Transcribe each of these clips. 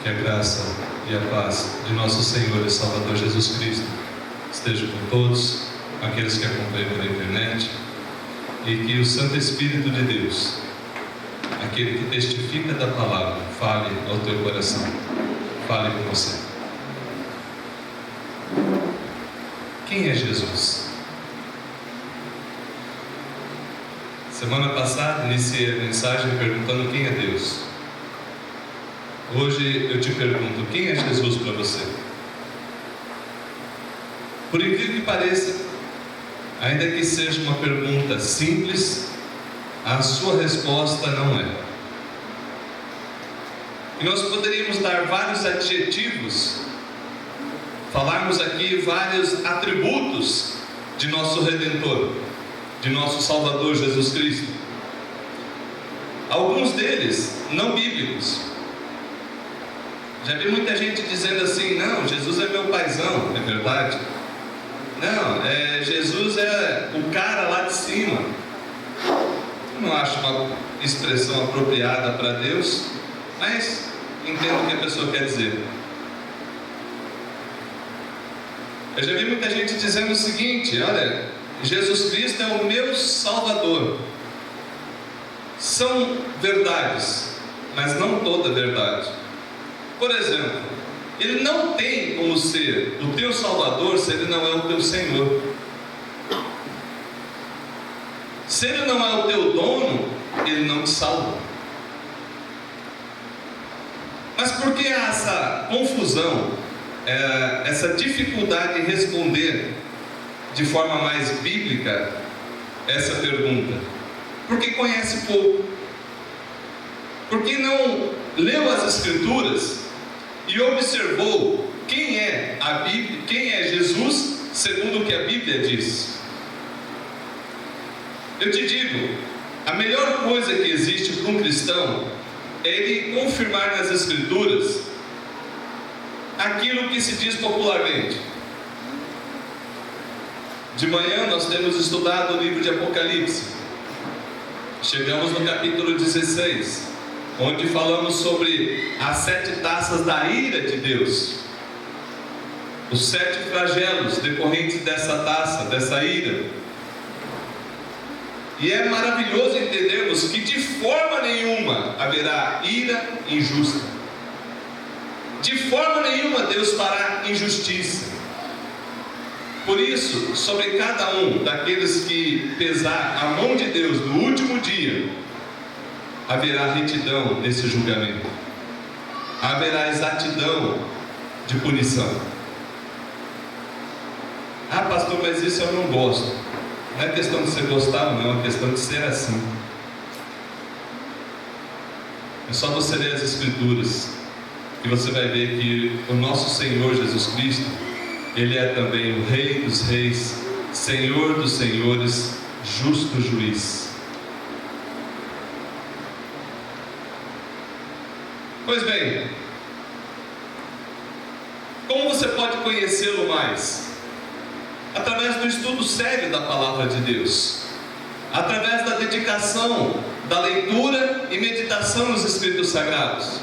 Que a graça e a paz de nosso Senhor e Salvador Jesus Cristo esteja com todos, aqueles que acompanham pela internet, e que o Santo Espírito de Deus, aquele que testifica da palavra, fale ao teu coração, fale com você. Quem é Jesus? Semana passada iniciei a mensagem perguntando quem é Deus. Hoje eu te pergunto, quem é Jesus para você? Por incrível que pareça, ainda que seja uma pergunta simples, a sua resposta não é. E nós poderíamos dar vários adjetivos, falarmos aqui vários atributos de nosso Redentor, de nosso Salvador Jesus Cristo. Alguns deles não bíblicos. Já vi muita gente dizendo assim: não, Jesus é meu paizão. É verdade? Não, Jesus é o cara lá de cima. Eu não acho uma expressão apropriada para Deus, mas entendo o que a pessoa quer dizer. Eu já vi muita gente dizendo o seguinte: olha, Jesus Cristo é o meu Salvador. São verdades, mas não toda verdade. Por exemplo, Ele não tem como ser o teu Salvador se Ele não é o teu Senhor. Se Ele não é o teu dono, Ele não te salva. Mas por que há essa confusão, essa dificuldade em responder de forma mais bíblica essa pergunta? Porque conhece pouco. Porque não leu as Escrituras e observou quem é a Bíblia, quem é Jesus, segundo o que a Bíblia diz. Eu te digo, a melhor coisa que existe para um cristão é ele confirmar nas Escrituras aquilo que se diz popularmente. De manhã nós temos estudado o livro de Apocalipse. Chegamos no capítulo 16, onde falamos sobre as 7 taças da ira de Deus, os 7 flagelos decorrentes dessa taça, dessa ira. E é maravilhoso entendermos que de forma nenhuma haverá ira injusta. De forma nenhuma Deus fará injustiça. Por isso, sobre cada um daqueles que pesar a mão de Deus no último dia, haverá retidão nesse julgamento. Haverá exatidão de punição. Ah, pastor, mas isso eu não gosto. Não é questão de você gostar ou não, é questão de ser assim. É só você ler as Escrituras que você vai ver que o nosso Senhor Jesus Cristo, Ele é também o Rei dos Reis, Senhor dos Senhores, justo juiz. Pois bem, como você pode conhecê-lo mais? Através do estudo sério da Palavra de Deus, através da dedicação, da leitura e meditação nos Escritos Sagrados,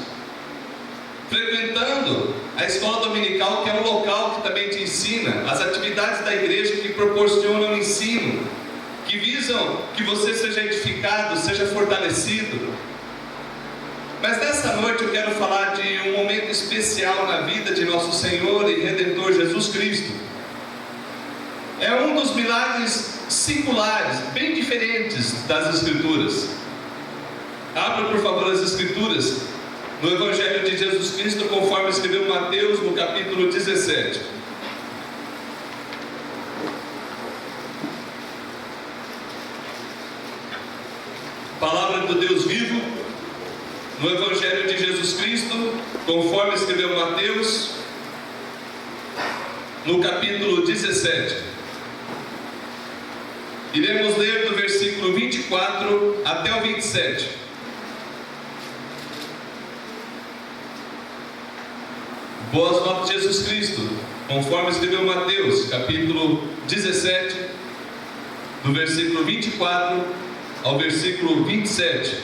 frequentando a escola dominical, que é um local que também te ensina as atividades da igreja que proporcionam ensino, que visam que você seja edificado, seja fortalecido. Mas nessa noite eu quero falar de um momento especial na vida de nosso Senhor e Redentor Jesus Cristo. É um dos milagres singulares, bem diferentes das Escrituras. Abra por favor as Escrituras no Evangelho de Jesus Cristo, conforme escreveu Mateus no capítulo 17. Palavra do Deus vivo, no Evangelho de Jesus Cristo, conforme escreveu Mateus, no capítulo 17. Iremos ler do versículo 24 até o 27. Boas novas de Jesus Cristo, conforme escreveu Mateus, capítulo 17, do versículo 24 ao versículo 27.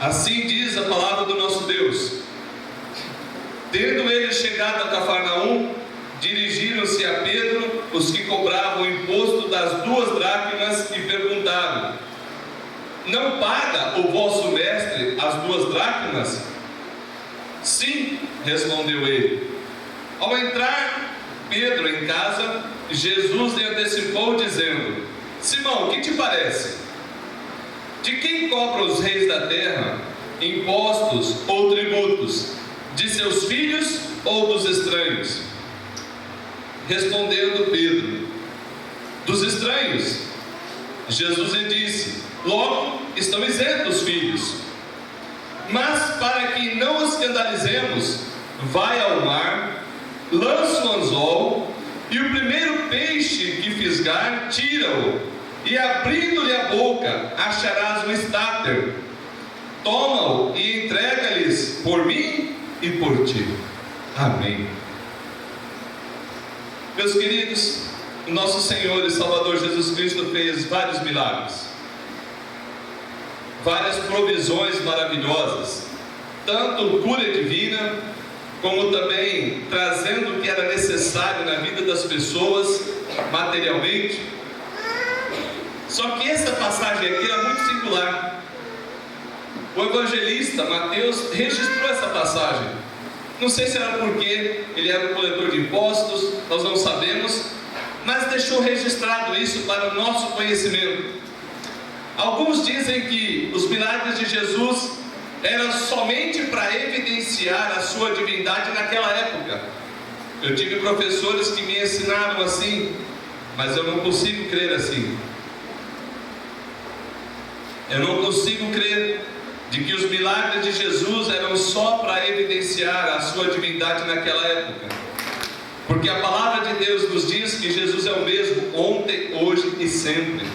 Assim diz a palavra do nosso Deus. Tendo eles chegado a Cafarnaum, dirigiram-se a Pedro os que cobravam o imposto das 2 dracmas e perguntaram: não paga o vosso mestre as 2 dracmas? Sim, respondeu ele. Ao entrar Pedro em casa, Jesus lhe antecipou dizendo: Simão, que te parece? De quem cobram os reis da terra impostos ou tributos? De seus filhos ou dos estranhos? Respondendo Pedro: dos estranhos. Jesus lhe disse: logo estão isentos os filhos. Mas para que não os escandalizemos, vai ao mar, lança o anzol, e o primeiro peixe que fisgar, tira-o, e abrindo-lhe a boca, acharás um estáter. Toma-o e entrega-lhes por mim e por ti. Amém. Meus queridos, o nosso Senhor e Salvador Jesus Cristo fez vários milagres, várias provisões maravilhosas, tanto cura divina, como também trazendo o que era necessário na vida das pessoas materialmente. Só que essa passagem aqui era muito singular. O evangelista Mateus registrou essa passagem. Não sei se era porque ele era um coletor de impostos, nós não sabemos, mas deixou registrado isso para o nosso conhecimento. Alguns dizem que os milagres de Jesus eram somente para evidenciar a sua divindade naquela época. Eu tive professores que me ensinaram assim, mas eu não consigo crer assim. Eu não consigo crer de que os milagres de Jesus eram só para evidenciar a sua divindade naquela época. Porque a palavra de Deus nos diz que Jesus é o mesmo ontem, hoje e sempre.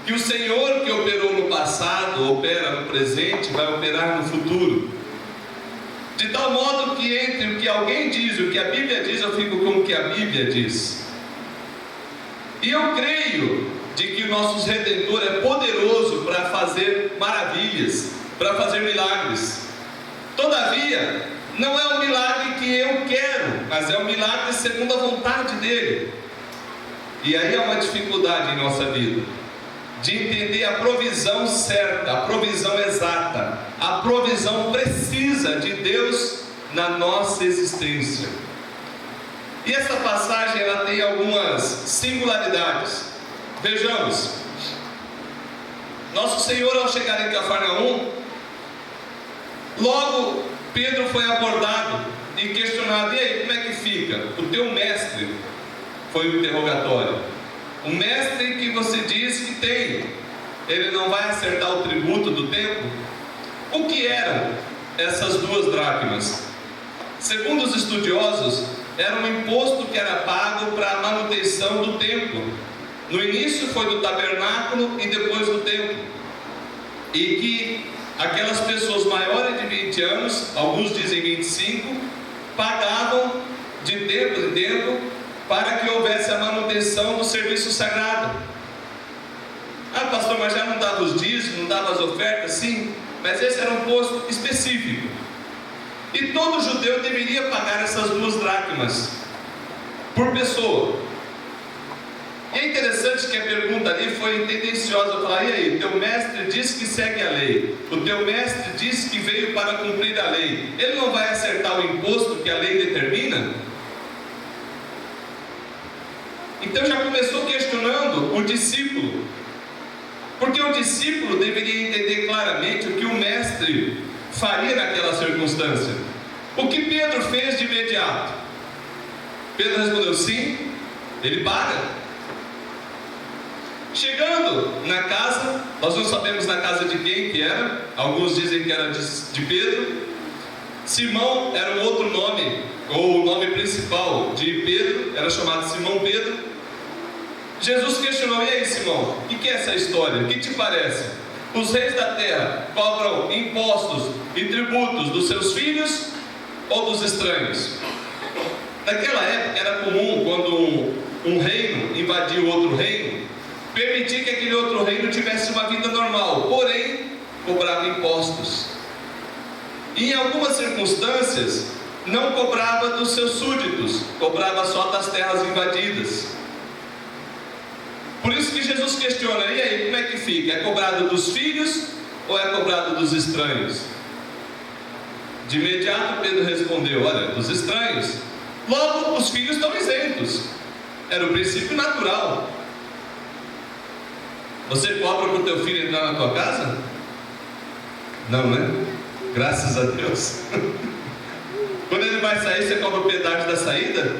Que o Senhor que operou no passado, opera no presente, vai operar no futuro. De tal modo que entre o que alguém diz e o que a Bíblia diz, eu fico com o que a Bíblia diz. E eu creio de que o nosso Redentor é poderoso para fazer maravilhas, para fazer milagres. Todavia, não é um milagre que eu quero, mas é um milagre segundo a vontade dele. E aí há uma dificuldade em nossa vida, de entender a provisão certa, a provisão exata, a provisão precisa de Deus na nossa existência. E essa passagem ela tem algumas singularidades. Vejamos, nosso Senhor ao chegar em Cafarnaum, logo Pedro foi abordado e questionado: e aí, como é que fica? O teu mestre, foi o interrogatório. O mestre que você diz que tem, ele não vai acertar o tributo do templo? O que eram essas 2 dracmas? Segundo os estudiosos, era um imposto que era pago para a manutenção do templo. No início foi do tabernáculo e depois do templo. E que aquelas pessoas maiores de 20 anos, alguns dizem 25, pagavam de tempo em tempo para que houvesse a manutenção do serviço sagrado. Ah, pastor, mas já não dava os dízimos, não dava as ofertas? Sim, mas esse era um posto específico. E todo judeu deveria pagar essas 2 dracmas por pessoa. E é interessante que a pergunta ali foi tendenciosa, falar: e aí, teu mestre diz que segue a lei, o teu mestre diz que veio para cumprir a lei, ele não vai acertar o imposto que a lei determina? Então já começou questionando o discípulo, porque o discípulo deveria entender claramente o que o mestre faria naquela circunstância. O que Pedro fez de imediato? Pedro respondeu: sim, ele paga. Chegando na casa, nós não sabemos na casa de quem que era, alguns dizem que era de Pedro. Simão era um outro nome, ou o nome principal de Pedro, era chamado Simão Pedro. Jesus questionou: e aí, Simão, o que é essa história? O que te parece? Os reis da terra cobram impostos e tributos dos seus filhos ou dos estranhos? Naquela época era comum, quando um reino invadia o outro reino, permitir que aquele outro reino tivesse uma vida normal. Porém, cobrava impostos. E em algumas circunstâncias, não cobrava dos seus súditos, cobrava só das terras invadidas. Por isso que Jesus questiona: e aí, como é que fica? É cobrado dos filhos ou é cobrado dos estranhos? De imediato Pedro respondeu: olha, dos estranhos. Logo, os filhos estão isentos. Era o princípio natural. Você cobra para o teu filho entrar na tua casa? Não, né? Graças a Deus. Quando ele vai sair, você cobra o pedágio da saída?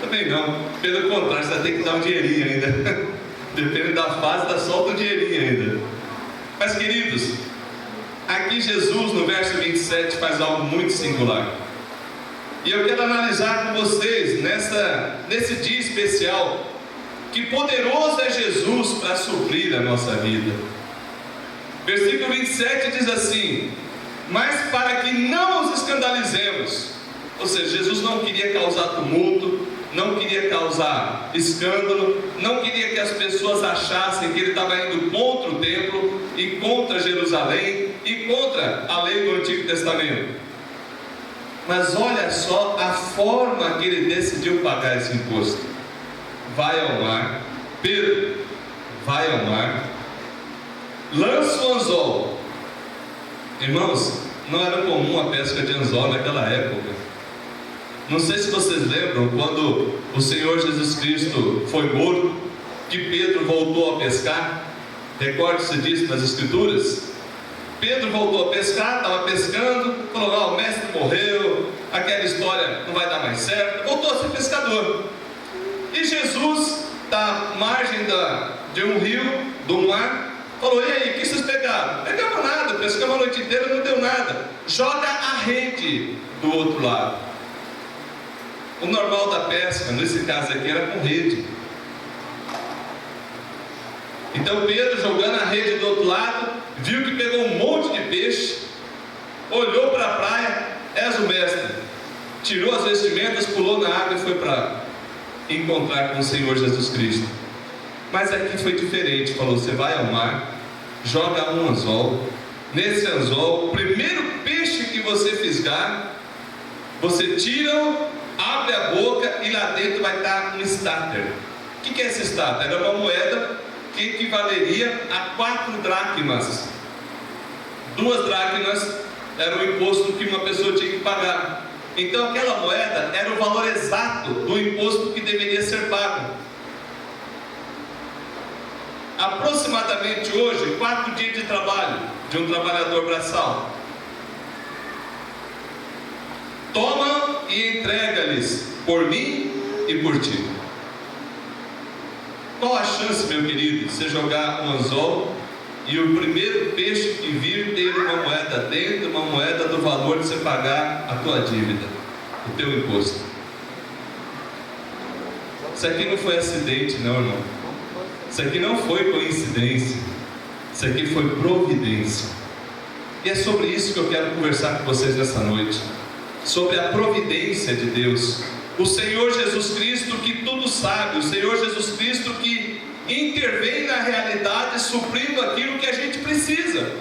Também não. Pelo contrário, você vai ter que dar um dinheirinho ainda. Depende da fase, dá solta um dinheirinho ainda. Mas, queridos, aqui Jesus, no verso 27, faz algo muito singular. E eu quero analisar com vocês, nesse dia especial, que poderoso é Jesus para suprir a nossa vida. Versículo 27 diz assim: mas para que não os escandalizemos. Ou seja, Jesus não queria causar tumulto, não queria causar escândalo, não queria que as pessoas achassem que ele estava indo contra o templo e contra Jerusalém e contra a lei do Antigo Testamento. Mas olha só a forma que ele decidiu pagar esse imposto. Vai ao mar, Pedro, vai ao mar, lança o anzol. Irmãos, não era comum a pesca de anzol naquela época. Não sei se vocês lembram quando o Senhor Jesus Cristo foi morto, que Pedro voltou a pescar. Recorde-se disso nas Escrituras. Pedro voltou a pescar, estava pescando, falou: o mestre morreu, aquela história não vai dar mais certo. Voltou a ser pescador. E Jesus, da margem de um rio, do mar, falou: e aí, o que vocês pegaram? Pegamos nada, pescamos a noite inteira, não deu nada. Joga a rede do outro lado. O normal da pesca, nesse caso aqui, era com rede. Então Pedro, jogando a rede do outro lado, viu que pegou um monte de peixe, olhou para a praia: és o mestre. Tirou as vestimentas, pulou na água e foi para encontrar com o Senhor Jesus Cristo. Mas aqui foi diferente. Falou: você vai ao mar, joga um anzol. Nesse anzol, o primeiro peixe que você fisgar, você tira, abre a boca e lá dentro vai estar um starter. O que é esse starter? Era uma moeda que equivaleria a 4 dracmas. 2 dracmas era o imposto que uma pessoa tinha que pagar. Então aquela moeda era o valor exato do imposto que deveria ser pago. Aproximadamente hoje, 4 dias de trabalho de um trabalhador braçal. Toma e entrega-lhes por mim e por ti. Qual a chance, meu querido, de você jogar um anzol e o primeiro peixe que vir ter uma moeda dentro, uma moeda do valor de você pagar a tua dívida, o teu imposto? Isso aqui não foi acidente, não, irmão. Isso aqui não foi coincidência. Isso aqui foi providência. E é sobre isso que eu quero conversar com vocês nessa noite. Sobre a providência de Deus. O Senhor Jesus Cristo que tudo sabe. O Senhor Jesus Cristo que intervém na realidade, suprindo aquilo que a gente precisa.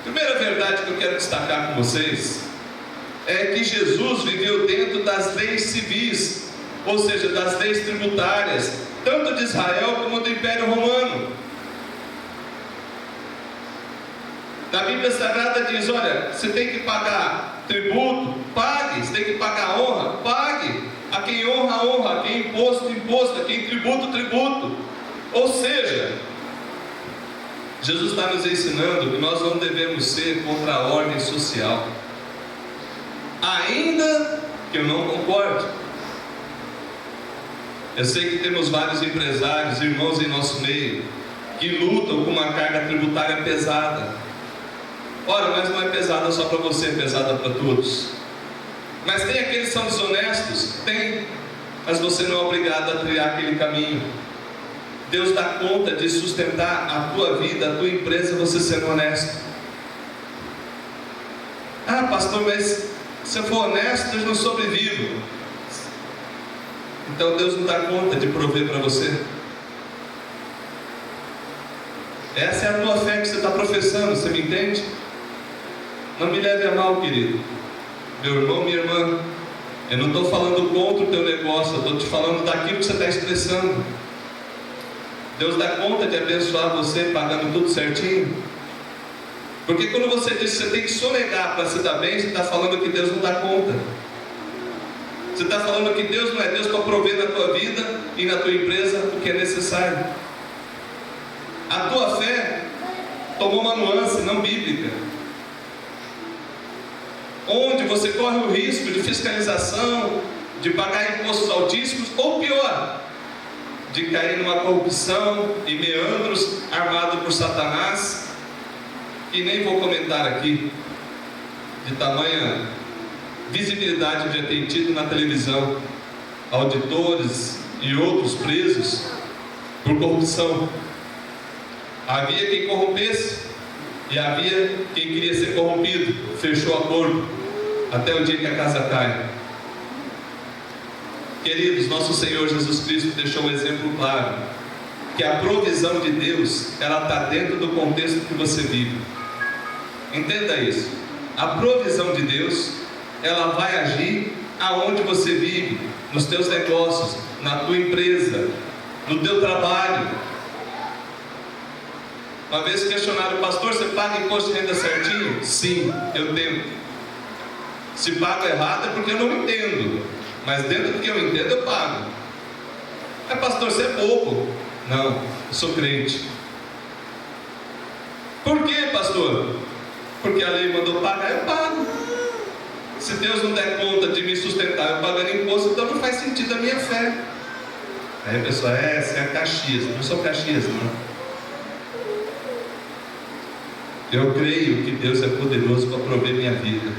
Primeira verdade que eu quero destacar com vocês é que Jesus viveu dentro das leis civis, ou seja, das leis tributárias, tanto de Israel como do Império Romano. Na Bíblia Sagrada diz: olha, você tem que pagar tributo, pague. Você tem que pagar honra, pague. A quem honra, honra. A quem imposto, imposto. A quem tributo, tributo. Ou seja, Jesus está nos ensinando que nós não devemos ser contra a ordem social, ainda que eu não concorde. Eu sei que temos vários empresários, irmãos em nosso meio, que lutam com uma carga tributária pesada. Ora, mas não é pesada só para você, é pesada para todos. Mas tem aqueles que são desonestos? Tem. Mas você não é obrigado a trilhar aquele caminho. Deus dá conta de sustentar a tua vida, a tua empresa, você sendo honesto. Ah, pastor, mas se eu for honesto, eu não sobrevivo. Então Deus não dá conta de prover para você. Essa é a tua fé que você está professando, você me entende? Não me leve a mal, querido. Meu irmão, minha irmã, eu não estou falando contra o teu negócio, eu estou te falando daquilo que você está expressando. Deus dá conta de abençoar você pagando tudo certinho? Porque quando você diz que você tem que sonegar para se dar bem, você está falando que Deus não dá conta. Você está falando que Deus não é Deus para prover na tua vida e na tua empresa o que é necessário. A tua fé tomou uma nuance não bíblica, onde você corre o risco de fiscalização, de pagar impostos altíssimos, ou pior, de cair numa corrupção e meandros armado por Satanás, que nem vou comentar aqui, de tamanha visibilidade já tem tido na televisão, auditores e outros presos por corrupção. Havia quem corrompesse e havia quem queria ser corrompido, fechou acordo até o dia que a casa cai. Queridos, nosso Senhor Jesus Cristo deixou um exemplo claro, que a provisão de Deus, ela está dentro do contexto que você vive. Entenda isso. A provisão de Deus, ela vai agir aonde você vive, nos teus negócios, na tua empresa, no teu trabalho. Uma vez questionaram o pastor: você paga imposto de renda certinho? Sim, eu tento. Se pago errado é porque eu não entendo, mas dentro do que eu entendo eu pago. Mas pastor, você é pouco. Não, eu sou crente. Por quê, pastor? Porque a lei mandou pagar, eu pago. Se Deus não der conta de me sustentar eu pagando imposto, então não faz sentido a minha fé. Aí a pessoa: você é Caxias. Não sou Caxias, não. Eu creio que Deus é poderoso para prover minha vida.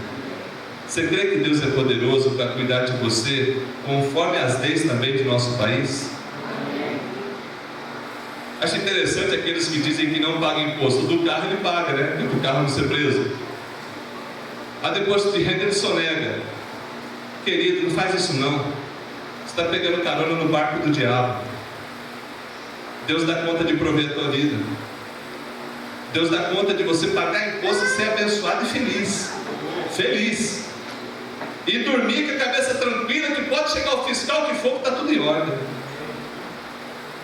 Você crê que Deus é poderoso para cuidar de você, conforme as leis também de nosso país? Acho interessante aqueles que dizem que não pagam imposto. Do carro ele paga, né? Do carro não ser preso. Mas depois de renda ele sonega. Querido, não faz isso não. Você está pegando carona no barco do diabo. Deus dá conta de prover a tua vida. Deus dá conta de você pagar imposto e ser abençoado e feliz. Feliz. E dormir com a cabeça tranquila, que pode chegar o fiscal que for, que está tudo em ordem.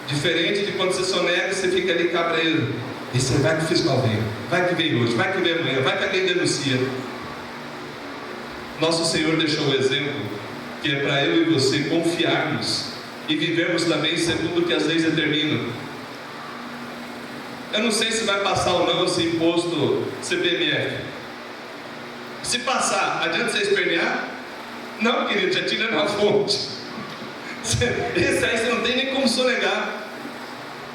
Diferente de quando você sonega, você fica ali cabreiro. E você vai que o fiscal vem. Vai que vem hoje, vai que vem amanhã, vai que alguém denuncia. Nosso Senhor deixou o exemplo que é para eu e você confiarmos e vivermos também segundo o que as leis determinam. Eu não sei se vai passar ou não esse imposto CPMF. Se passar, adianta você espernear? Não, querido, já tira na fonte. Esse aí você não tem nem como sonegar.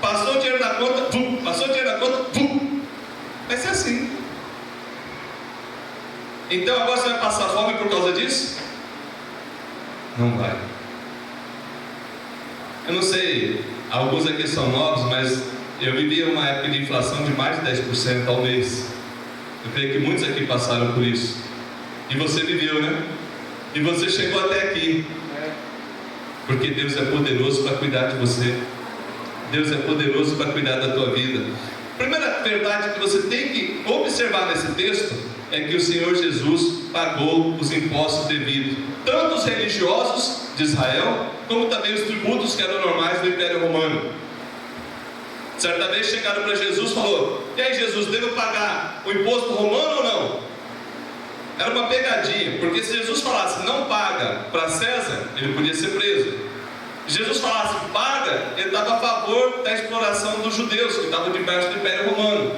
Passou o dinheiro da conta, pum. Passou o dinheiro da conta, pum. Vai ser assim. Então agora você vai passar fome por causa disso? Não vai. Eu não sei, alguns aqui são novos, mas eu vivia uma época de inflação de mais de 10% ao mês. Eu creio que muitos aqui passaram por isso. E você viveu, né? E você chegou até aqui. Porque Deus é poderoso para cuidar de você. Deus é poderoso para cuidar da tua vida. A primeira verdade que você tem que observar nesse texto é que o Senhor Jesus pagou os impostos devidos, tanto os religiosos de Israel, como também os tributos que eram normais do Império Romano. Certa vez chegaram para Jesus e falou: e aí, Jesus, devo pagar o imposto romano ou não? Era uma pegadinha, porque se Jesus falasse não paga para César, ele podia ser preso. Se Jesus falasse paga, ele estava a favor da exploração dos judeus que estavam debaixo do Império Romano.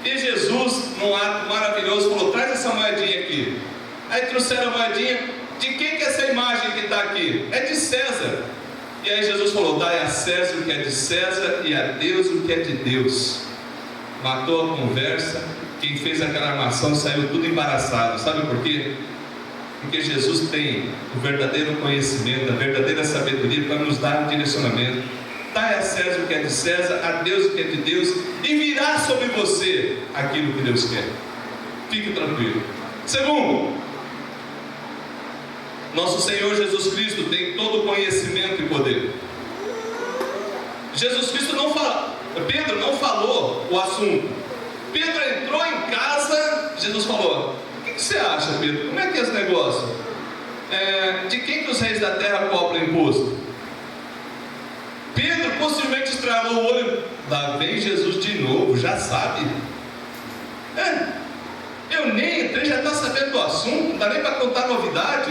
E Jesus, num ato maravilhoso, falou: traz essa moedinha aqui. Aí trouxeram a moedinha. De quem que é essa imagem que está aqui? É de César. E aí Jesus falou: dai a César o que é de César e a Deus o que é de Deus. Matou a conversa. Quem fez aquela armação saiu tudo embaraçado. Sabe por quê? Porque Jesus tem o verdadeiro conhecimento, a verdadeira sabedoria para nos dar um direcionamento. Dai a César o que é de César, a Deus o que é de Deus, e virá sobre você aquilo que Deus quer. Fique tranquilo. Segundo, nosso Senhor Jesus Cristo tem todo o conhecimento e poder. Jesus Cristo não fala, Pedro não falou o assunto. Pedro entrou em casa, Jesus falou: o que você acha, Pedro? Como é que é esse negócio? De quem que os reis da terra cobram imposto? Pedro possivelmente estralou o olho. Lá vem Jesus de novo, já sabe. Eu nem entrei, já está sabendo do assunto, não dá nem para contar novidade.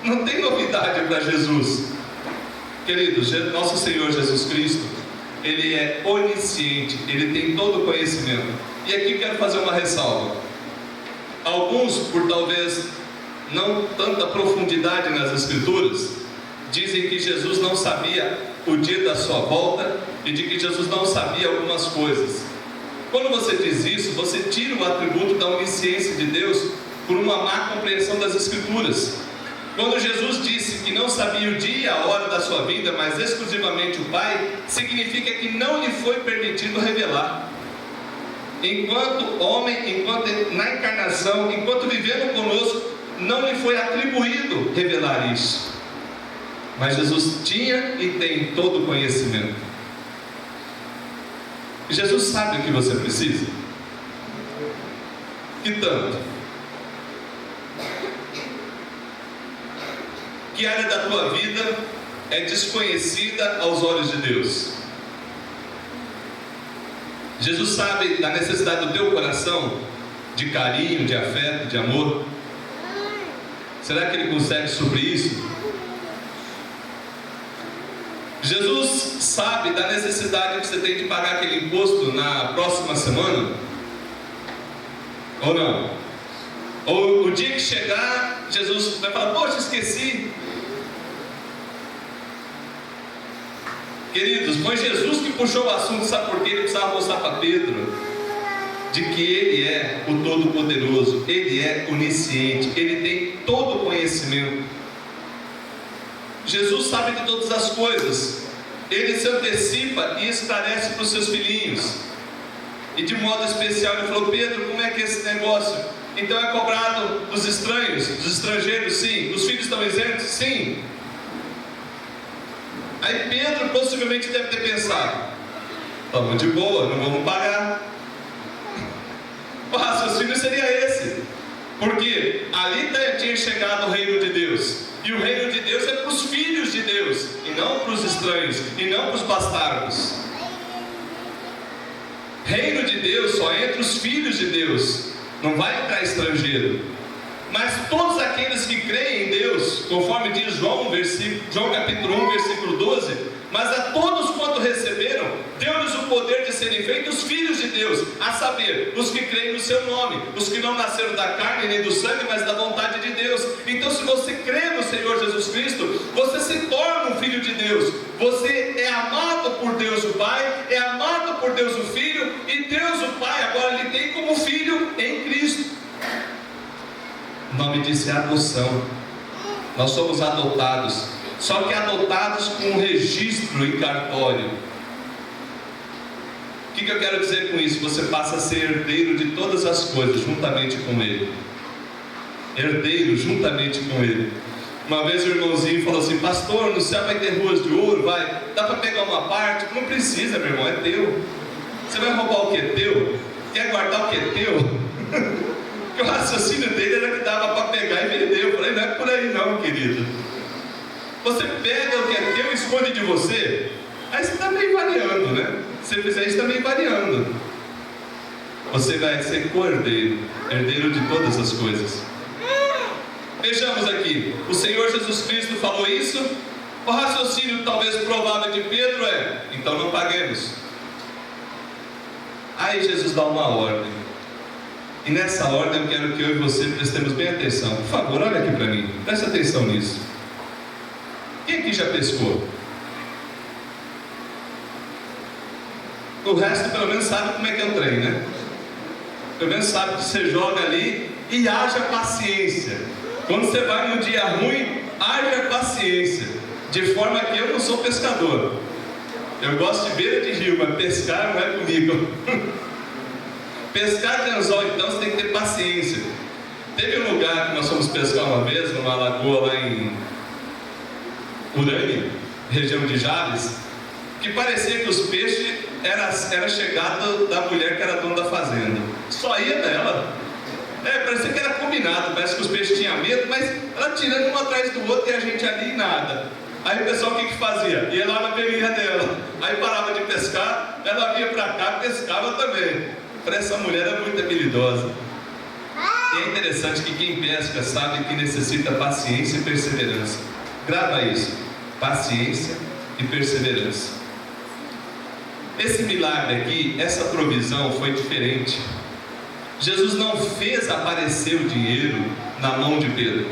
Não tem novidade para Jesus. Queridos, nosso Senhor Jesus Cristo, Ele é onisciente, Ele tem todo o conhecimento. E aqui eu quero fazer uma ressalva. Alguns, por talvez não tanta profundidade nas Escrituras, dizem que Jesus não sabia o dia da sua volta e de que Jesus não sabia algumas coisas. Quando você diz isso, você tira o atributo da onisciência de Deus por uma má compreensão das Escrituras. Quando Jesus disse que não sabia o dia e a hora da sua vida, mas exclusivamente o Pai, significa que não lhe foi permitido revelar. Enquanto homem, enquanto na encarnação, enquanto vivendo conosco, não lhe foi atribuído revelar isso. Mas Jesus tinha e tem todo o conhecimento. Jesus sabe o que você precisa. Que tanto? Que área da tua vida é desconhecida aos olhos de Deus? Jesus sabe da necessidade do teu coração de carinho, de afeto, de amor. Será que Ele consegue suprir isso? Jesus sabe da necessidade que você tem de pagar aquele imposto na próxima semana? Ou não? Ou o dia que chegar, Jesus vai falar: poxa, esqueci. Queridos, foi Jesus que puxou o assunto. Sabe por quê? Ele precisava mostrar para Pedro de que Ele é o Todo-Poderoso, Ele é onisciente, Ele tem todo o conhecimento. Jesus sabe de todas as coisas. Ele se antecipa e esclarece para os seus filhinhos. E de modo especial Ele falou: Pedro, como é que é esse negócio? Então é cobrado dos estranhos, dos estrangeiros? Sim. Os filhos estão isentos? Sim. Aí Pedro possivelmente deve ter pensado: estamos de boa, não vamos pagar. O raciocínio seria esse, porque ali tinha chegado o reino de Deus, e o reino de Deus é para os filhos de Deus, e não para os estranhos, e não para os bastardos. Reino de Deus só entra os filhos de Deus, não vai entrar estrangeiro. Mas todos aqueles que creem em Deus, conforme diz João capítulo 1, versículo 12, mas a todos quanto receberam, deu-lhes o poder de serem feitos filhos de Deus, a saber, os que creem no seu nome, os que não nasceram da carne nem do sangue, mas da vontade de Deus. Então, se você crê no Senhor Jesus Cristo, você se torna um filho de Deus. Você é amado por Deus o Pai, é amado por Deus o Filho, e Deus o Pai agora lhe tem como filho em Cristo. O nome disso é adoção. Nós somos adotados, só que adotados com um registro em cartório. O que eu quero dizer com isso? Você passa a ser herdeiro de todas as coisas juntamente com Ele. Herdeiro juntamente com Ele. Uma vez o irmãozinho falou assim: pastor, no céu vai ter ruas de ouro, vai, dá para pegar uma parte? Não precisa, meu irmão, é teu. Você vai roubar o que é teu? Quer guardar o que é teu? Porque o raciocínio dele era que dava para pegar e vender. Eu falei: não é por aí não, querido. Você pega o que é teu e esconde de você. Aí você está meio variando, né? Se você fizer isso, está meio variando. Você vai ser co-herdeiro, herdeiro de todas as coisas. Vejamos aqui, o Senhor Jesus Cristo falou isso. O raciocínio talvez provável de Pedro é: então não paguemos. Aí Jesus dá uma ordem. E nessa ordem eu quero que eu e você prestemos bem atenção. Por favor, olha aqui para mim, preste atenção nisso. Quem aqui já pescou? O resto pelo menos sabe como é que é o trem, né? Pelo menos sabe que você joga ali e haja paciência. Quando você vai num dia ruim, haja paciência. De forma que eu não sou pescador. Eu gosto de beira de rio, mas pescar não é comigo. Pescar de anzol, então, você tem que ter paciência. Teve um lugar que nós fomos pescar uma vez, numa lagoa lá em Urânia, região de Jales, que parecia que os peixes era chegado da mulher que era dona da fazenda. Só ia dela. Parecia que era combinado, parece que os peixes tinham medo, mas ela tirando um atrás do outro e a gente ali nada. Aí o pessoal o que fazia? Ia lá na beirinha dela, aí parava de pescar, ela vinha para cá, pescava também. Parece que essa mulher é muito habilidosa. E é interessante que quem pesca sabe que necessita paciência e perseverança. Grava isso: paciência e perseverança. Esse milagre aqui, essa provisão foi diferente. Jesus não fez aparecer o dinheiro na mão de Pedro.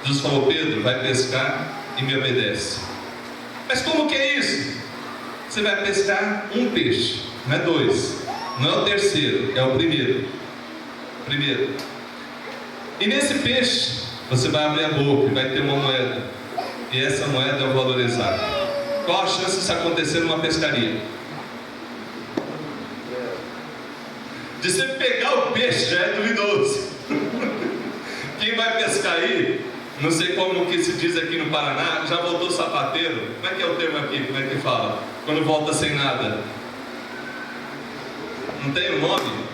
Jesus falou: Pedro, vai pescar e me obedece. Mas como que é isso? Você vai pescar um peixe, não é dois, não é o terceiro, é o primeiro. E nesse peixe você vai abrir a boca e vai ter uma moeda, e essa moeda é o valor exato. Qual a chance disso acontecer numa pescaria? De você pegar o peixe já é duvidoso. Quem vai pescar aí, não sei como que se diz aqui no Paraná, já voltou sapateiro. Como é que é o termo aqui? Como é que fala? Quando volta sem nada. Não tem o nome?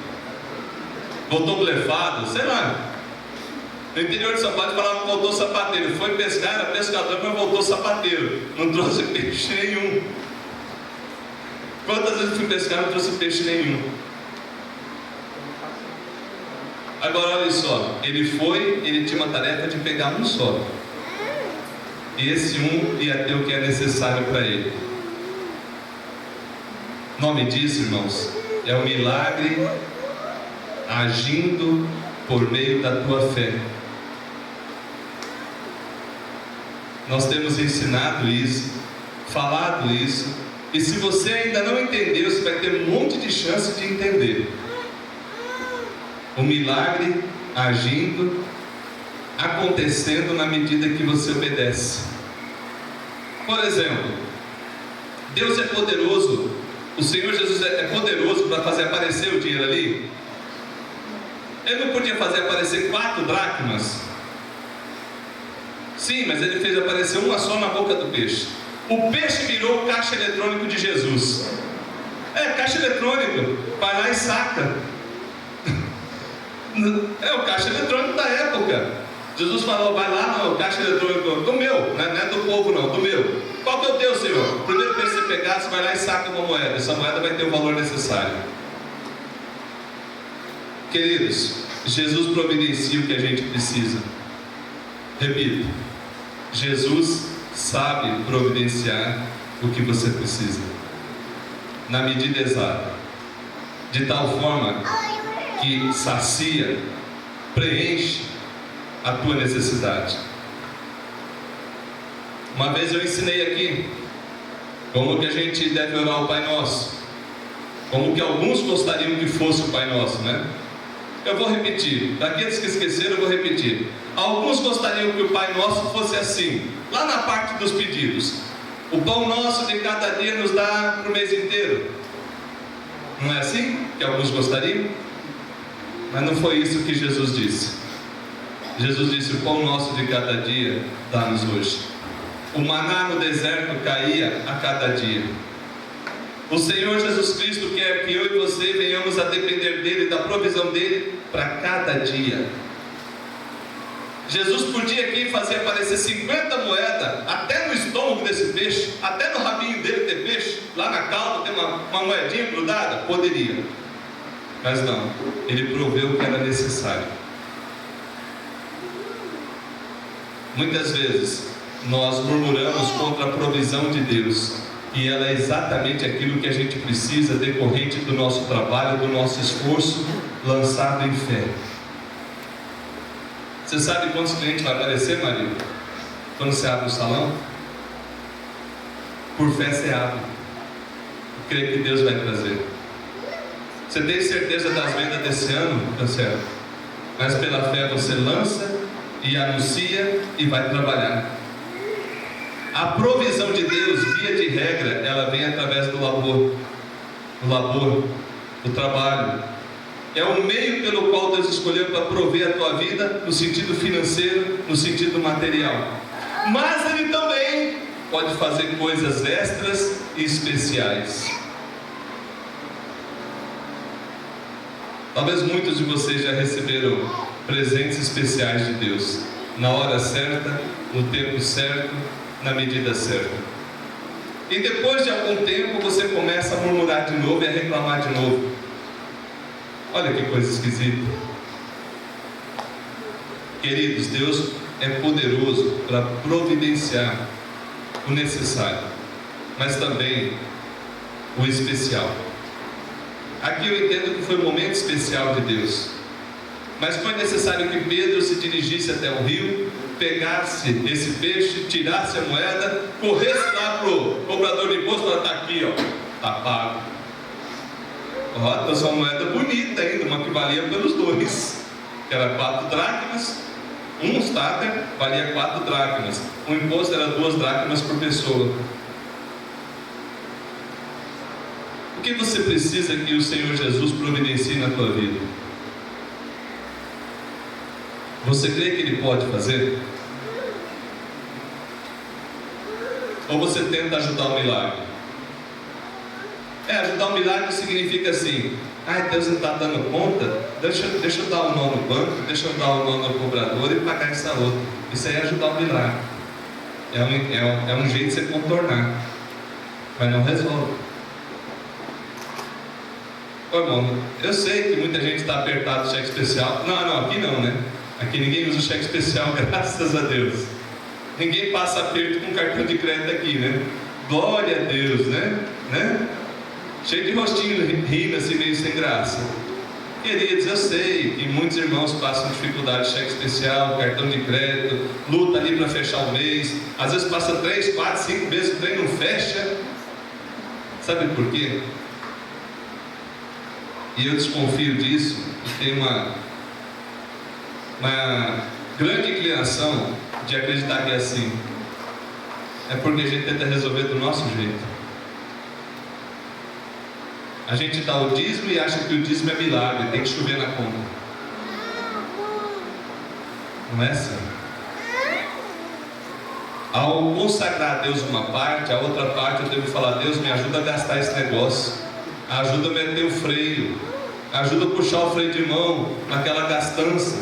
Voltou blefado? Sei lá. No interior de São Paulo falava que voltou sapateiro. Foi pescar, era pescador, mas voltou sapateiro. Não trouxe peixe nenhum. Quantas vezes fui pescar, não trouxe peixe nenhum. Agora olha só, ele tinha uma tarefa de pegar um só. E esse um ia ter o que é necessário para ele. O nome disso, irmãos, é o milagre agindo por meio da tua fé. Nós temos ensinado isso, falado isso, e se você ainda não entendeu, você vai ter um monte de chance de entender. O milagre agindo, acontecendo na medida que você obedece. Por exemplo, Deus é poderoso, o Senhor Jesus é poderoso para fazer aparecer o dinheiro ali. Ele não podia fazer aparecer 4 dracmas? Sim, mas ele fez aparecer uma só na boca do peixe. O peixe virou o caixa eletrônico de Jesus. Caixa eletrônico, vai lá e saca. É o caixa eletrônico da época. Jesus falou: vai lá no caixa eletrônico do meu, não é do povo não, do meu. Qual que é o teu, Senhor? O primeiro que você pegar, você vai lá e saca uma moeda. Essa moeda vai ter o valor necessário. Queridos, Jesus providencia o que a gente precisa. Repito, Jesus sabe providenciar o que você precisa, na medida exata, de tal forma que sacia, preenche a tua necessidade. Uma vez eu ensinei aqui como que a gente deve orar o Pai Nosso, como que alguns gostariam que fosse o Pai Nosso, né? Eu vou repetir, daqueles que esqueceram eu vou repetir. Alguns gostariam que o Pai Nosso fosse assim, lá na parte dos pedidos: o pão nosso de cada dia nos dá para o mês inteiro. Não é assim que alguns gostariam? Mas não foi isso que Jesus disse. Jesus disse: o pão nosso de cada dia dá-nos hoje. O maná no deserto caía a cada dia. O Senhor Jesus Cristo quer que eu e você venhamos a depender dele, da provisão dele para cada dia. Jesus podia aqui fazer aparecer 50 moedas, até no estômago desse peixe, até no rabinho dele ter peixe, lá na cauda tem uma moedinha grudada? Poderia. Mas não, ele proveu o que era necessário. Muitas vezes nós murmuramos contra a provisão de Deus, e ela é exatamente aquilo que a gente precisa, decorrente do nosso trabalho, do nosso esforço lançado em fé. Você sabe quantos clientes vai aparecer, Maria? Quando você abre o salão? Por fé você abre. Creio que Deus vai trazer. Você tem certeza das vendas desse ano? Tá certo. Mas pela fé você lança e anuncia e vai trabalhar. A provisão de Deus, via de regra, ela vem através do labor. Do trabalho. É o meio pelo qual Deus escolheu para prover a tua vida, no sentido financeiro, no sentido material. Mas Ele também pode fazer coisas extras e especiais. Talvez muitos de vocês já receberam presentes especiais de Deus, na hora certa, no tempo certo, na medida certa. E depois de algum tempo você começa a murmurar de novo e a reclamar de novo. Olha que coisa esquisita. Queridos, Deus é poderoso para providenciar o necessário, mas também o especial. Aqui eu entendo que foi um momento especial de Deus, mas foi necessário que Pedro se dirigisse até o rio, pegasse esse peixe, tirasse a moeda, corresse lá para o cobrador de imposto, está aqui, ó, está pago. Ó, trouxe uma moeda bonita ainda, uma que valia pelos dois, que era 4 dracmas, um stater valia 4 dracmas, o imposto era 2 dracmas por pessoa. O que você precisa que o Senhor Jesus providencie na tua vida? Você crê que Ele pode fazer? Ou você tenta ajudar o milagre? Ajudar o milagre significa assim: Deus não está dando conta, deixa eu dar um nó no banco, deixa eu dar um nó no cobrador e pagar essa outra. Isso aí é ajudar o milagre. É um jeito de você contornar, mas não resolve. Ô irmão, eu sei que muita gente está apertado do cheque especial. Não, aqui não, né? Aqui ninguém usa o cheque especial, graças a Deus. Ninguém passa aperto com cartão de crédito aqui, né? Glória a Deus, né? Cheio de rostinho rindo assim, meio sem graça. Queridos, eu sei que muitos irmãos passam dificuldade de cheque especial, cartão de crédito, luta ali para fechar o mês. Às vezes passa 3, 4, 5 meses, o trem não fecha. Sabe por quê? E eu desconfio disso, e tenho uma grande inclinação de acreditar que é assim. É porque a gente tenta resolver do nosso jeito. A gente dá o dízimo e acha que o dízimo é milagre, tem que chover na conta. Não é assim. Ao consagrar a Deus uma parte, a outra parte eu devo falar: Deus, me ajuda a gastar esse negócio, ajuda a meter o freio, ajuda a puxar o freio de mão naquela gastança,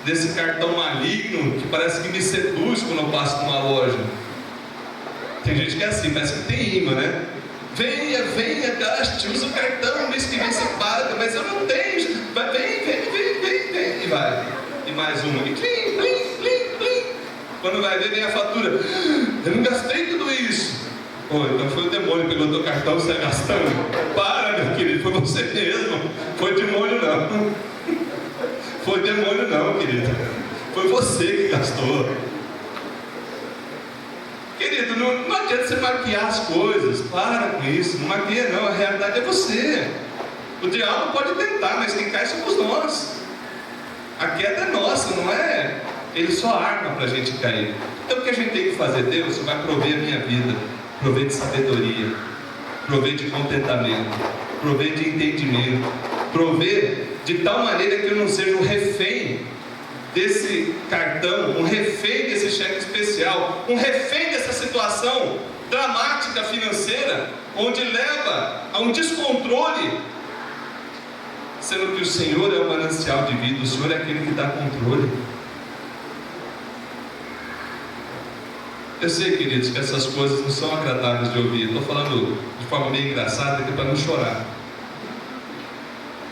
desse cartão maligno que parece que me seduz quando eu passo numa loja. Tem gente que é assim, parece que tem imã, né? Venha, gaste, usa o cartão, mês que vem você paga, mas eu não tenho. Vai, vem, e vai. E mais uma, e plim. Quando vai ver, vem a fatura. Eu não gastei tudo isso. Então foi o demônio que pegou teu cartão, você está gastando. Para, meu querido, foi você mesmo. Foi demônio não. Foi demônio não, querido. Foi você que gastou. Querido, não adianta você maquiar as coisas. Para com isso, não maquia não. A realidade é você. O diabo pode tentar, mas quem cai somos nós. A queda é nossa, não é? Ele só arma para a gente cair. Então o que a gente tem que fazer? Deus vai prover a minha vida, prover de sabedoria, prover de contentamento, prover de entendimento, prover de tal maneira que eu não seja um refém desse cartão, um refém desse cheque especial, um refém dessa situação dramática financeira, onde leva a um descontrole, sendo que o Senhor é o manancial de vida, o Senhor é aquele que dá controle. Eu sei, queridos, que essas coisas não são agradáveis de ouvir. Estou falando de forma meio engraçada aqui para não chorar.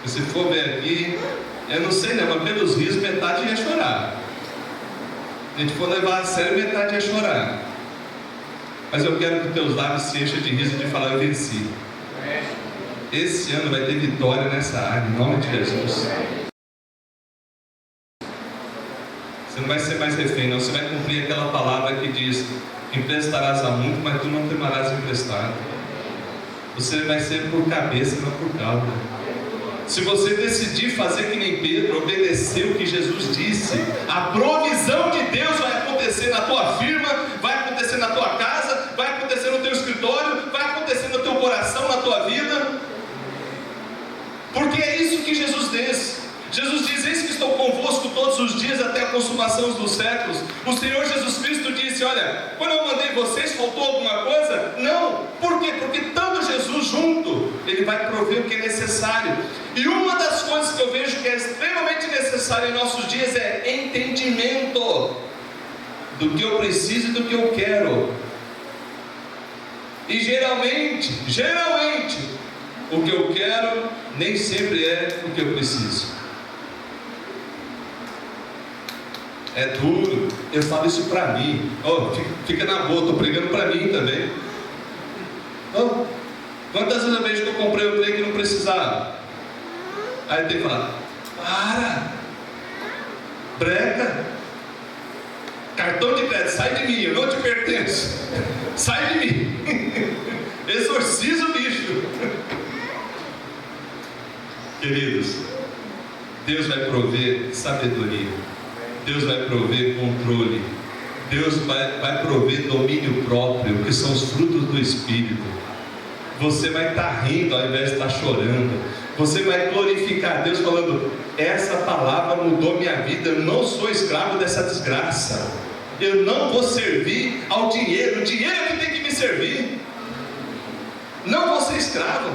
E se for ver aqui, eu não sei, né? Mas pelos risos, metade ia chorar. Se a gente for levar a sério, metade ia chorar. Mas eu quero que teus lábios se enchem de riso de falar: eu venci. Esse ano vai ter vitória nessa área, em nome de Jesus. Você não vai ser mais refém, não. Você vai cumprir aquela palavra que diz: emprestarás a muito, mas tu não temerás emprestado. Você vai ser por cabeça, não por cauda. Se você decidir fazer que nem Pedro, obedecer o que Jesus disse, a provisão de Deus vai acontecer na tua firma, vai acontecer na tua casa, vai acontecer no teu escritório, vai acontecer no teu coração, na tua vida. Porque é isso que Jesus diz. Jesus diz: eis que estou convosco todos os dias até a consumação dos séculos. O Senhor Jesus Cristo disse: olha, quando eu mandei vocês, faltou alguma coisa? Não. Por quê? Porque estando Jesus junto, Ele vai prover o que é necessário. E uma das coisas que eu vejo que é extremamente necessário em nossos dias é entendimento do que eu preciso e do que eu quero. E geralmente, o que eu quero nem sempre é o que eu preciso. É duro, eu falo isso pra mim. Fica na boa, estou pregando pra mim também. Quantas vezes eu vejo que eu comprei um trem que não precisava? Aí tem que falar: para, breca, cartão de crédito, sai de mim, eu não te pertenço, sai de mim, exorciza o bicho. Queridos, Deus vai prover sabedoria, Deus vai prover controle, Deus vai prover domínio próprio, que são os frutos do Espírito. Você vai estar rindo ao invés de estar chorando. Você vai glorificar Deus falando: essa palavra mudou minha vida, eu não sou escravo dessa desgraça, eu não vou servir ao dinheiro, o dinheiro é que tem que me servir, não vou ser escravo.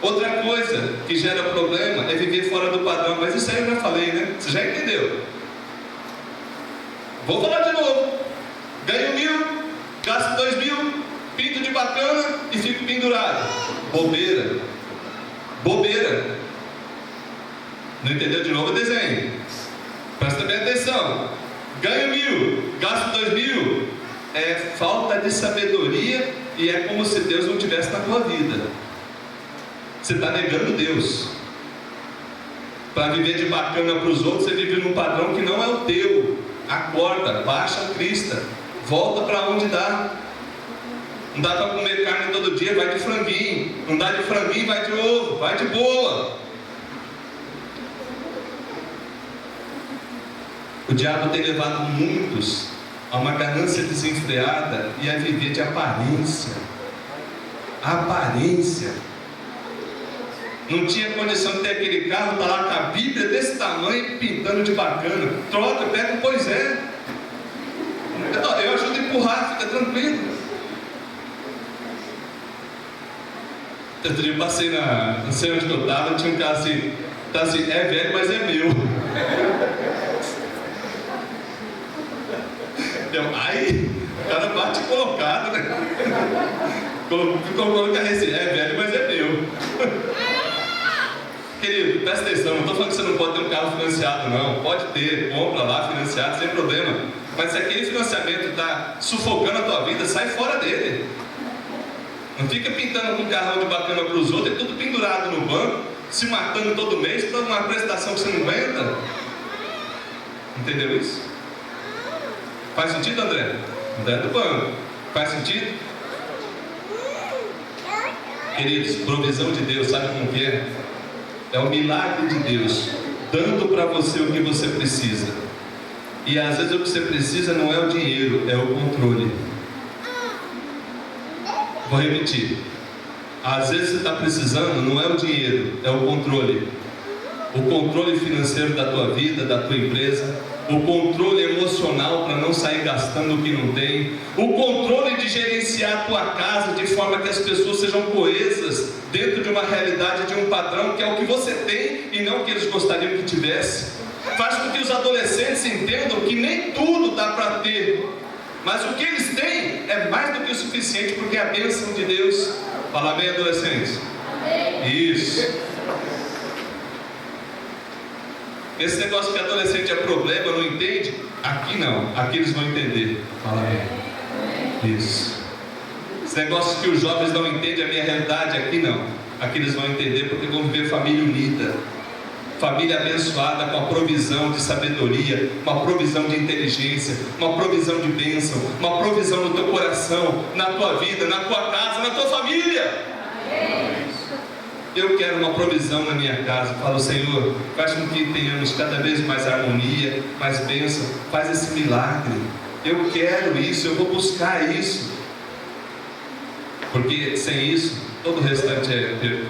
Outra coisa que gera problema é viver fora do padrão, mas isso aí eu já falei, né? Você já entendeu. Vou falar de novo: ganho 1.000, gasto 2.000, pinto de bacana e fico pendurado. Bobeira. Não entendeu de novo o desenho? Presta bem atenção. Ganho 1.000, gasto 2.000. É falta de sabedoria e é como se Deus não estivesse na tua vida. Você está negando Deus. Para viver de bacana para os outros, você vive num padrão que não é o teu. Acorda, baixa a crista, volta para onde dá. Não dá para comer carne todo dia, vai de franguinho. Não dá de franguinho, vai de ovo, vai de boa. O diabo tem levado muitos a uma ganância desenfreada e a viver de aparência. Não tinha condição de ter aquele carro, tá lá com a Bíblia desse tamanho, pintando de bacana. Troca, pega, pois é. Eu ajudo a empurrar, fica tranquilo. Outro dia eu passei não sei onde que eu estava, tinha um carro assim, tá assim, é velho, mas é meu. Então, aí, o cara bate colocado, né? Colocou o carro assim, é velho, mas é meu. Querido, presta atenção, não estou falando que você não pode ter um carro financiado, não. Pode ter, compra lá, financiado, sem problema. Mas se aquele financiamento está sufocando a tua vida, sai fora dele. Não fica pintando um carrão de bacana para os outros, é tudo pendurado no banco, se matando todo mês, para uma prestação que você não aguenta. Entendeu isso? Faz sentido, André? André do banco. Faz sentido? Queridos, provisão de Deus, sabe como que é? É o milagre de Deus, dando para você o que você precisa. E às vezes o que você precisa não é o dinheiro, é o controle. Vou repetir. Às vezes você está precisando, não é o dinheiro, é o controle. O controle financeiro da tua vida, da tua empresa. O controle emocional para não sair gastando o que não tem. O controle de gerenciar a tua casa de forma que as pessoas sejam coesas dentro de uma realidade, de um padrão que é o que você tem e não o que eles gostariam que tivesse. Faz com que os adolescentes entendam que nem tudo dá para ter, mas o que eles têm é mais do que o suficiente, porque é a bênção de Deus. Fala bem, adolescentes. Amém. Isso. Esse negócio que adolescente é problema, não entende? Aqui não, aqui eles vão entender. Fala bem. Isso. Esse negócio que os jovens não entendem a minha realidade, aqui não. Aqui eles vão entender, porque vão viver família unida, família abençoada, com a provisão de sabedoria, uma provisão de inteligência, uma provisão de bênção, uma provisão no teu coração, na tua vida, na tua casa, na tua família. Eu quero uma provisão na minha casa. Falo: Senhor, faz com que tenhamos cada vez mais harmonia, mais bênção. Faz esse milagre. Eu quero isso, eu vou buscar isso. Porque sem isso, todo o restante é perda.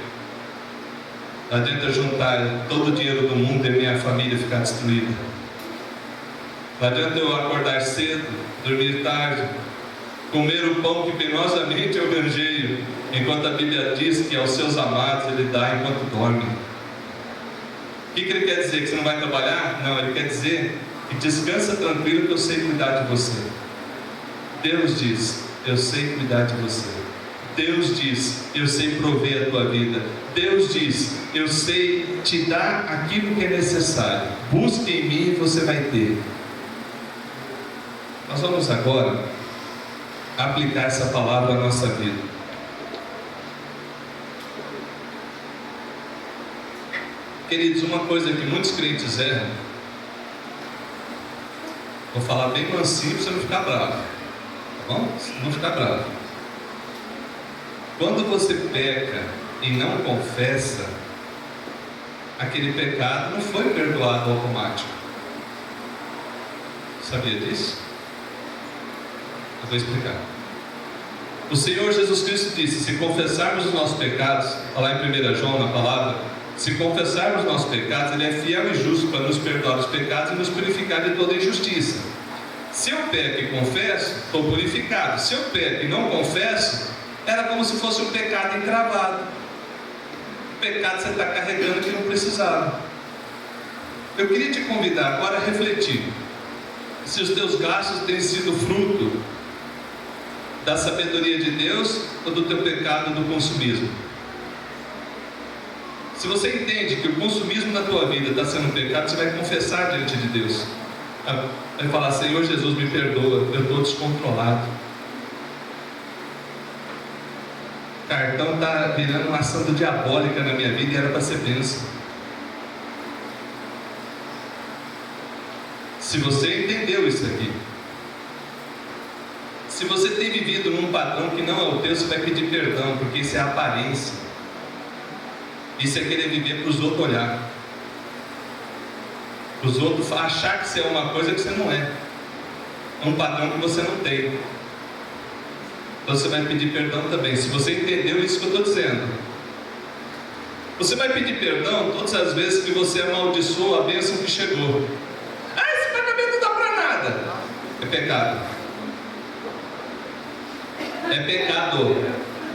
Não adianta juntar todo o dinheiro do mundo e minha família ficar destruída. Não adianta eu acordar cedo, dormir tarde, comer o pão que penosamente eu granjeio, enquanto a Bíblia diz que aos seus amados Ele dá enquanto dorme. O que ele quer dizer? Que você não vai trabalhar? Não, ele quer dizer que descansa tranquilo que eu sei cuidar de você. Deus diz, eu sei cuidar de você. Deus diz, eu sei prover a tua vida. Deus diz, eu sei te dar aquilo que é necessário. Busque em mim e você vai ter. Nós vamos agora aplicar essa palavra à nossa vida. Queridos, uma coisa que muitos crentes erram, vou falar bem mansinho para você não ficar bravo, tá bom? Não ficar bravo. Quando você peca e não confessa, aquele pecado não foi perdoado automático. Sabia disso? Eu vou explicar. O Senhor Jesus Cristo disse: se confessarmos os nossos pecados, lá em 1 João, na palavra, se confessarmos os nossos pecados, Ele é fiel e justo para nos perdoar os pecados e nos purificar de toda injustiça. Se eu peco e confesso, estou purificado. Se eu peco e não confesso, era como se fosse um pecado encravado. O pecado você está carregando que não precisava. Eu queria te convidar agora a refletir se os teus gastos têm sido fruto da sabedoria de Deus ou do teu pecado do consumismo. Se você entende que o consumismo na tua vida está sendo um pecado, você vai confessar diante de Deus. Vai falar: Senhor Jesus, me perdoa, eu estou descontrolado. O cartão está virando uma ação diabólica na minha vida e era para ser bênção. Se você entendeu isso aqui, se você tem vivido num padrão que não é o teu, você vai pedir perdão, porque isso é aparência. Isso é querer viver para os outros olhar, para os outros achar que você é uma coisa que você não é. É um padrão que você não tem. Então você vai pedir perdão também. Se você entendeu isso que eu estou dizendo, você vai pedir perdão todas as vezes que você amaldiçoou a bênção que chegou. Esse pagamento não dá para nada. É pecado. É pecado.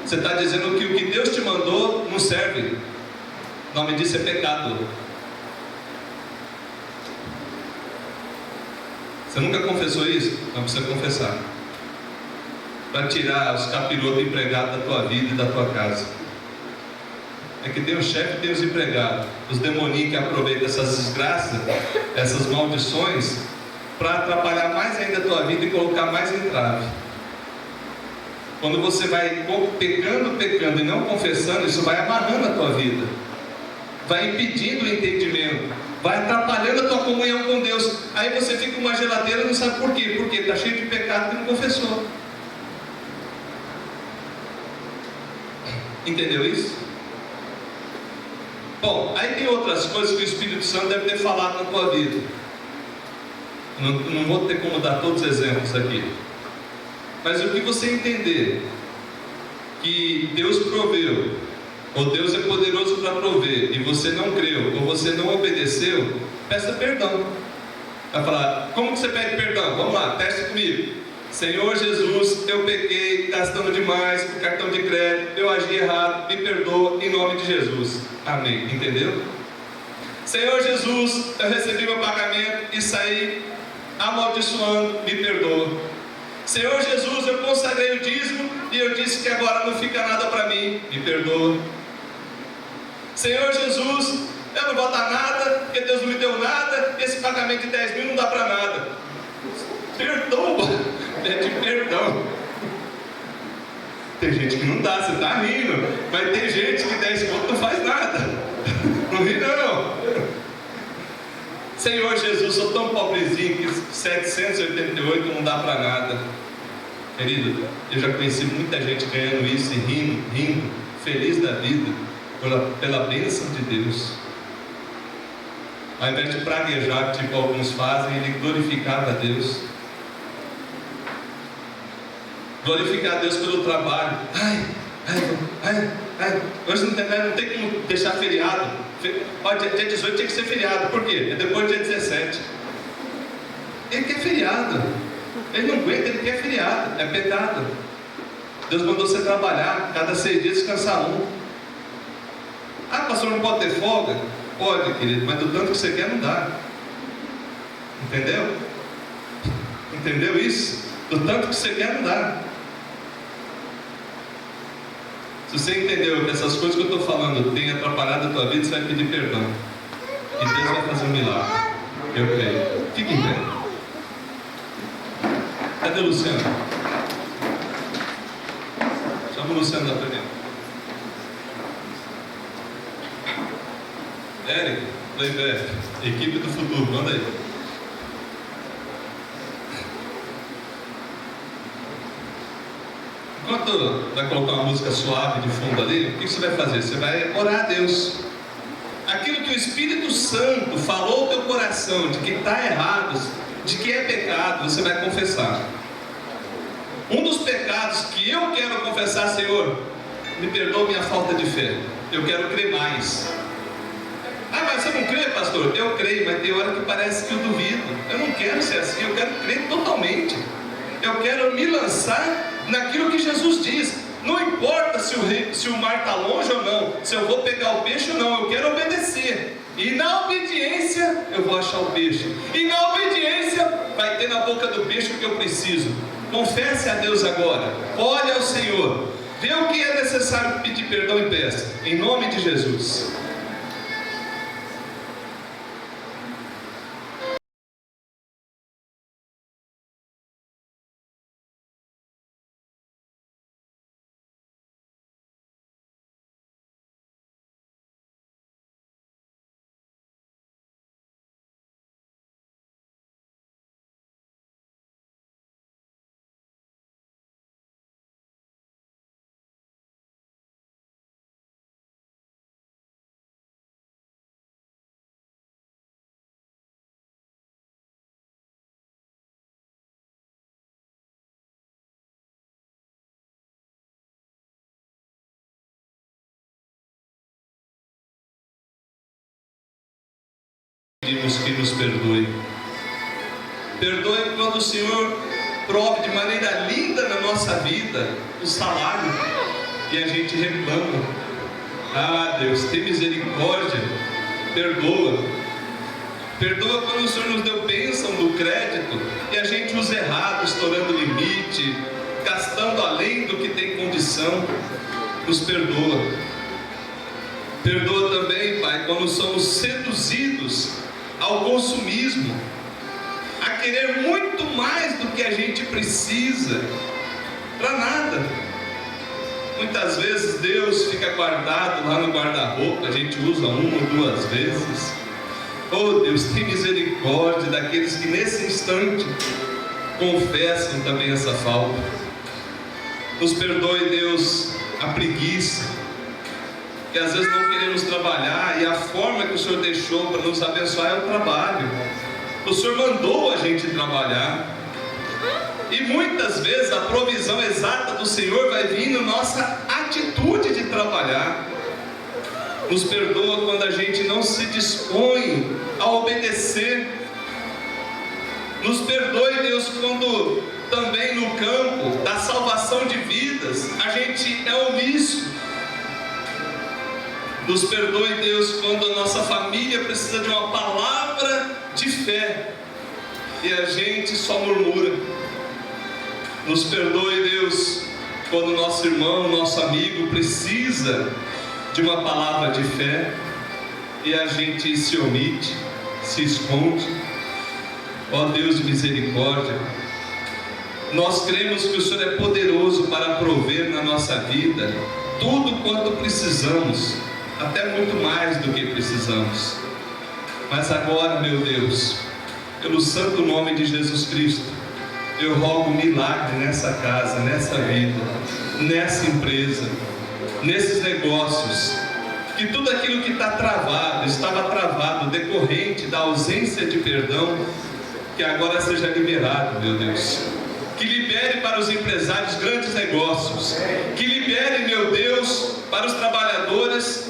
Você está dizendo que o que Deus te mandou não serve. O nome disso é pecado. Você nunca confessou isso? Não precisa confessar. Para tirar os capirotos empregados da tua vida e da tua casa. É que tem o chefe e tem os empregados. Os demoninhos que aproveitam essas desgraças, essas maldições, para atrapalhar mais ainda a tua vida e colocar mais entrave. Quando você vai pecando e não confessando, isso vai amarrando a tua vida, vai impedindo o entendimento, vai atrapalhando a tua comunhão com Deus. Aí você fica com uma geladeira e não sabe por quê, porque está cheio de pecado que não confessou. Entendeu isso? Bom, aí tem outras coisas que o Espírito Santo deve ter falado na tua vida. Não vou ter como dar todos os exemplos aqui. Mas o que você entender que Deus proveu, ou Deus é poderoso para prover, e você não creu, ou você não obedeceu, peça perdão. Vai falar: como que você pede perdão? Vamos lá, teste comigo. Senhor Jesus, eu pequei gastando demais com cartão de crédito, eu agi errado, me perdoa em nome de Jesus. Amém. Entendeu? Senhor Jesus, eu recebi meu pagamento e saí amaldiçoando, me perdoa. Senhor Jesus, eu consagrei o dízimo e eu disse que agora não fica nada para mim, me perdoa. Senhor Jesus, eu não vou dar nada, porque Deus não me deu nada, esse pagamento de 10 mil não dá para nada. Perdoa, pede perdão. Tem gente que não dá, você está rindo, mas tem gente que 10 conto não faz nada. Não ri não. Senhor Jesus, sou tão pobrezinho que 788 não dá para nada. Querido, eu já conheci muita gente ganhando isso e rindo, feliz da vida, pela bênção de Deus. Ao invés de praguejar, tipo alguns fazem, ele glorificava a Deus. Glorificar a Deus pelo trabalho. Hoje não tem como deixar feriado. Dia 18 tem que ser feriado. Por quê? É depois do dia 17. Ele quer feriado. Ele não aguenta, ele quer feriado. É pecado. Deus mandou você trabalhar cada 6 dias, descansar um. Ah, pastor, não pode ter folga? Pode, querido, mas do tanto que você quer não dá. Entendeu? Entendeu isso? Do tanto que você quer não dá. Se você entendeu que essas coisas que eu estou falando têm atrapalhado a tua vida, você vai pedir perdão. E Deus vai fazer um milagre. Eu creio. Fique em pé. Cadê o Luciano? Chama o Luciano da frente. Eric, Playback, equipe do futuro, manda aí. Enquanto vai colocar uma música suave de fundo ali, o que você vai fazer? Você vai orar a Deus. Aquilo que o Espírito Santo falou ao teu coração, de que está errado, de que é pecado, você vai confessar. Um dos pecados que eu quero confessar, Senhor, me perdoa minha falta de fé. Eu quero crer mais. Ah, mas você não crê, pastor? Eu creio, mas tem hora que parece que eu duvido. Eu não quero ser assim, eu quero crer totalmente. Eu quero me lançar naquilo que Jesus diz. Não importa se o mar está longe ou não, se eu vou pegar o peixe ou não, eu quero obedecer. E na obediência eu vou achar o peixe. E na obediência vai ter na boca do peixe o que eu preciso. Confesse a Deus agora. Olha ao Senhor. Vê o que é necessário pedir perdão e peça. Em nome de Jesus. Pedimos que nos perdoe. Perdoe quando o Senhor prove de maneira linda na nossa vida o salário e a gente reclama. Ah, Deus, tem misericórdia. Perdoa. Perdoa quando o Senhor nos deu bênção do crédito e a gente usa errado, estourando o limite, gastando além do que tem condição. Nos perdoa. Perdoa também, Pai, quando somos seduzidos ao consumismo, a querer muito mais do que a gente precisa, para nada. Muitas vezes Deus fica guardado lá no guarda-roupa, a gente usa uma ou duas vezes. Oh Deus, tem misericórdia daqueles que nesse instante confessam também essa falta. Nos perdoe, Deus, a preguiça, que às vezes não queremos trabalhar, e a forma que o Senhor deixou para nos abençoar é o trabalho. O Senhor mandou a gente trabalhar, e muitas vezes a provisão exata do Senhor vai vir na nossa atitude de trabalhar. Nos perdoa quando a gente não se dispõe a obedecer. Nos perdoe, Deus, quando também no campo da salvação de vidas a gente é omisso. Nos perdoe, Deus, quando a nossa família precisa de uma palavra de fé e a gente só murmura. Nos perdoe, Deus, quando nosso irmão, nosso amigo precisa de uma palavra de fé e a gente se omite, se esconde. Ó Deus de misericórdia, nós cremos que o Senhor é poderoso para prover na nossa vida tudo quanto precisamos, até muito mais do que precisamos. Mas agora, meu Deus, pelo santo nome de Jesus Cristo, eu rogo um milagre nessa casa, nessa vida, nessa empresa, nesses negócios, que tudo aquilo que está travado, estava travado, decorrente da ausência de perdão, que agora seja liberado, meu Deus. Que libere para os empresários grandes negócios, que libere, meu Deus, para os trabalhadores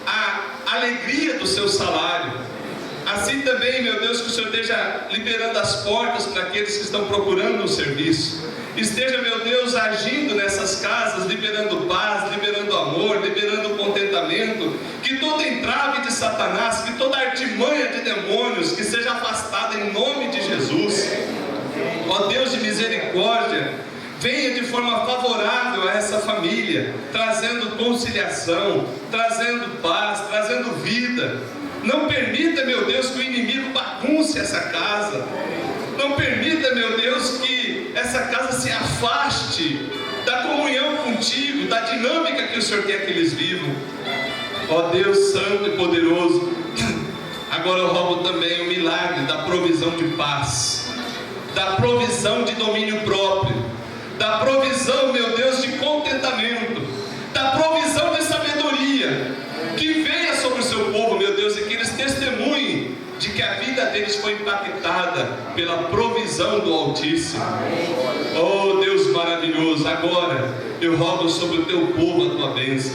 a alegria do seu salário, a Assim também, meu Deus, que o Senhor esteja liberando as portas para aqueles que estão procurando um serviço. Esteja, meu Deus, agindo nessas casas, liberando paz, liberando amor, liberando contentamento. Que toda entrave de Satanás, que toda artimanha de demônios, que seja afastada em nome de Jesus. Ó Deus de misericórdia, venha de forma favorável a essa família, trazendo conciliação, trazendo paz, trazendo vida. Não permita, meu Deus, que o inimigo bagunce essa casa. Não permita, meu Deus, que essa casa se afaste da comunhão contigo, da dinâmica que o Senhor quer que eles vivam. Ó Deus santo e poderoso, agora eu rogo também o milagre da provisão de paz, da provisão de domínio próprio, da provisão, meu Deus, de contentamento, da provisão de sabedoria, que venha sobre o seu povo, meu Deus, e que eles testemunhem de que a vida deles foi impactada pela provisão do Altíssimo. Oh Deus maravilhoso, agora eu rogo sobre o teu povo a tua bênção,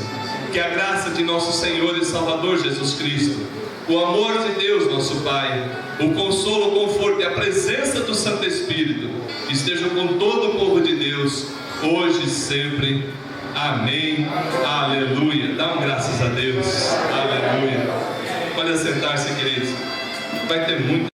que a graça de nosso Senhor e Salvador Jesus Cristo, o amor de Deus nosso Pai, o consolo, o conforto e a presença do Santo Espírito estejam com todo o povo de Deus, hoje e sempre. Amém. Aleluia. Dá graças a Deus. Aleluia. Pode assentar-se, queridos. Vai ter muito.